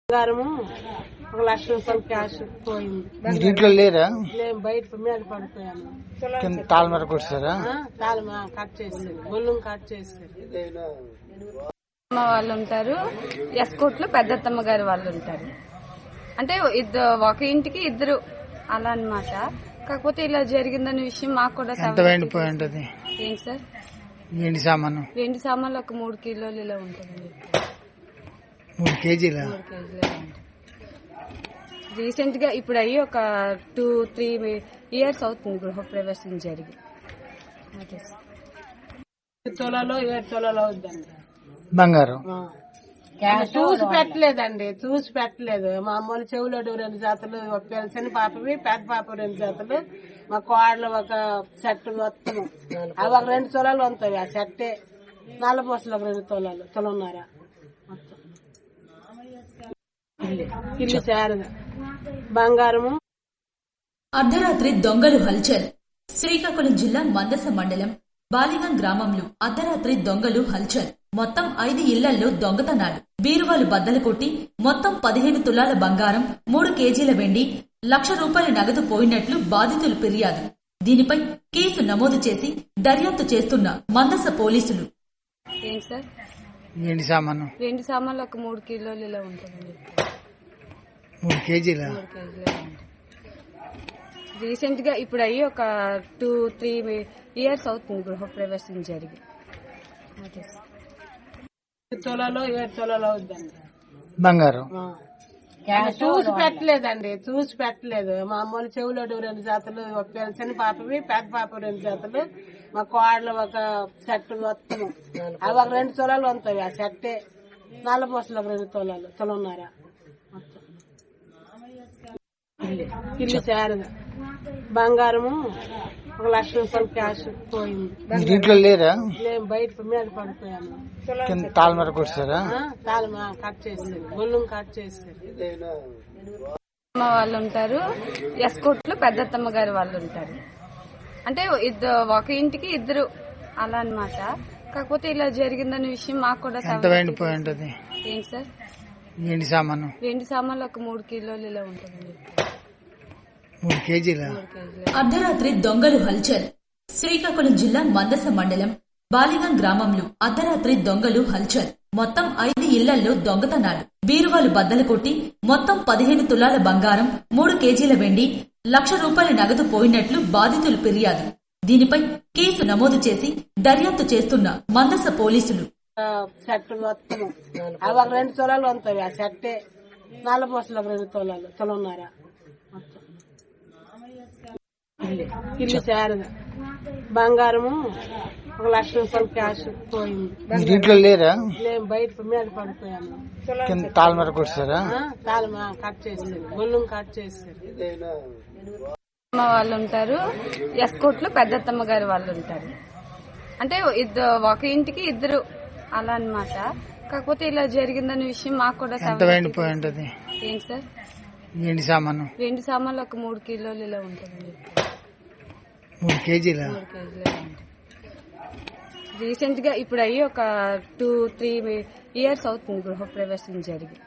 బంగారము 1,00,000 రూపాయలు క్యాష్ పోయింది. మీరు ఇంట్లో లేరా? నేను బయట మీద పడిపోయాను. కింద తాళమర కొట్టారా? తాళం కట్ చేస్తారు, గొల్లం కట్ చేస్తారు. వాళ్ళు ఉంటారు, ఎస్కోట్ లో పెద్దత్తమ్మ గారు వాళ్ళు ఉంటారు. అంటే ఒక ఇంటికి ఇద్దరు అలా అన్నమాట. కాకపోతే ఇలా జరిగిందనే విషయం మాకు కూడా పోయి ఉంటది. ఏంటి సార్? వెండి సామాను ఒక 3 కిలోలు ఇలా ఉంటుంది. 3 కేజీల. రీసెంట్ గా ఇప్పుడు అయ్యి ఒక 2-3 ఇయర్స్ అవుతుంది గృహప్రవేశం జరిగి. తులలో 7 తులలో అవుద్దండి బంగారం. చూసి పెట్టలేదండి, చూసి పెట్టలేదు. మా అమ్మోళ్ళ చెవులో 2 జాతలు, ఒక చిన్న పాపవి పెద్ద పాప 2 జాతలు, మా కోడలు ఒక సెట్ మొత్తం అవి ఒక 2 తులాలు ఉంటాయి. ఆ సెట్టే నల్ల పూసలు ఒక 2 తులాలు తులన్నారా ఇల్లు చేరదు. బంగారము. అర్ధరాత్రి దొంగలు హల్చల్. శ్రీకాకుళం జిల్లా మందస మండలం బాలిగం గ్రామంలో అర్ధరాత్రి దొంగలు హల్చల్. మొత్తం 5 ఇళ్లలో దొంగతనాలు. బీరువాలు బద్దలు కొట్టి మొత్తం 15 తులాల బంగారం, 3 కేజీల వెండి, ₹1,00,000 నగదు పోయినట్లు బాధితులు ఫిర్యాదు. దీనిపై కేసు నమోదు చేసి దర్యాప్తు చేస్తున్న మందస పోలీసులు. ఏంటి సార్? వెండి సామాను ఒక 3 కిలోలు ఇలా ఉంటుంది. 3 కేజీల. రీసెంట్ గా ఇప్పుడు అయ్యి ఒక 2-3 ఇయర్స్ అవుతుంది గృహప్రవేశం జరిగి. తులలో 7 తులాలు అవుద్దండి బంగారం. చూసి పెట్టలేదండి, చూసి పెట్టలేదు. మా అమ్మోళ్ళ చెవులో 2 జాతలు, ఒక చిన్న పాపవి పెద్ద పాప 2 జాతలు, మా కోడలు ఒక సెట్ మొత్తం అవి ఒక 2 తులాలు ఉంటాయి. ఆ సెట్టే నల్ల పూసలు ఒక 2 తులాలు తులన్నారా ఇల్లు చేరదు. బంగారము 1,00,000 రూపాయలు క్యాష్ పోయింది. మీరు ఇంట్లో లేరా? నేను బయట మీద పడిపోయాను. కింద తాళమర కొట్టారా? తాళం కట్ చేస్తారు, గొల్లం కట్ చేస్తారు. వాళ్ళు ఉంటారు, ఎస్కోట్ లో పెద్దత్తమ్మ గారు వాళ్ళు ఉంటారు. అంటే ఒక ఇంటికి ఇద్దరు అలా అన్నమాట. కాకపోతే ఇలా జరిగిందనే విషయం మాకు కూడా పోయి ఉంటది. ఏంటి సార్? వెండి సామాను ఒక 3 కిలోలు ఇలా ఉంటుంది. 3 కేజీల. అర్ధరాత్రి దొంగలు హల్చల్. శ్రీకాకుళం జిల్లా మందస మండలం బాలిగం గ్రామంలో అర్ధరాత్రి దొంగలు హల్చల్. మొత్తం 5 ఇళ్లలో దొంగతనాలు. బీరువాలు బద్దలు కొట్టి మొత్తం 15 తులాల బంగారం, 3 కేజీల వెండి, ₹1,00,000 నగదు పోయినట్లు బాధితులు ఫిర్యాదు. దీనిపై కేసు నమోదు చేసి దర్యాప్తు చేస్తున్న మందస పోలీసులు. సెట్ మొత్తం అవి ఒక 2 తులాలు ఉంటాయి. ఆ సెట్టే నల్ల పూసలు ఒక 2 తులాలు తులన్నారా ఇల్లు చేరదు. బంగారము 1,00,000 రూపాయలు క్యాష్ పోయింది. మీరు ఇంట్లో లేరా? నేను బయట మీద పడిపోయాను. కింద తాళమర కొట్టారా? తాళం కట్ చేస్తారు, గొల్లం కట్ చేస్తారు. వాళ్ళు ఉంటారు, ఎస్కోట్ లో పెద్దత్తమ్మ గారు వాళ్ళు ఉంటారు. అంటే ఒక ఇంటికి ఇద్దరు అలా అన్నమాట. కాకపోతే ఇలా జరిగిందనే విషయం మాకు కూడా పోయి ఉంటది. ఏంటి సార్? వెండి సామాను ఒక 3 కిలోలు ఇలా ఉంటుంది. 3 కేజీల. రీసెంట్ గా ఇప్పుడు అయ్యి ఒక 2-3 ఇయర్స్ అవుతుంది గృహప్రవేశం జరిగి.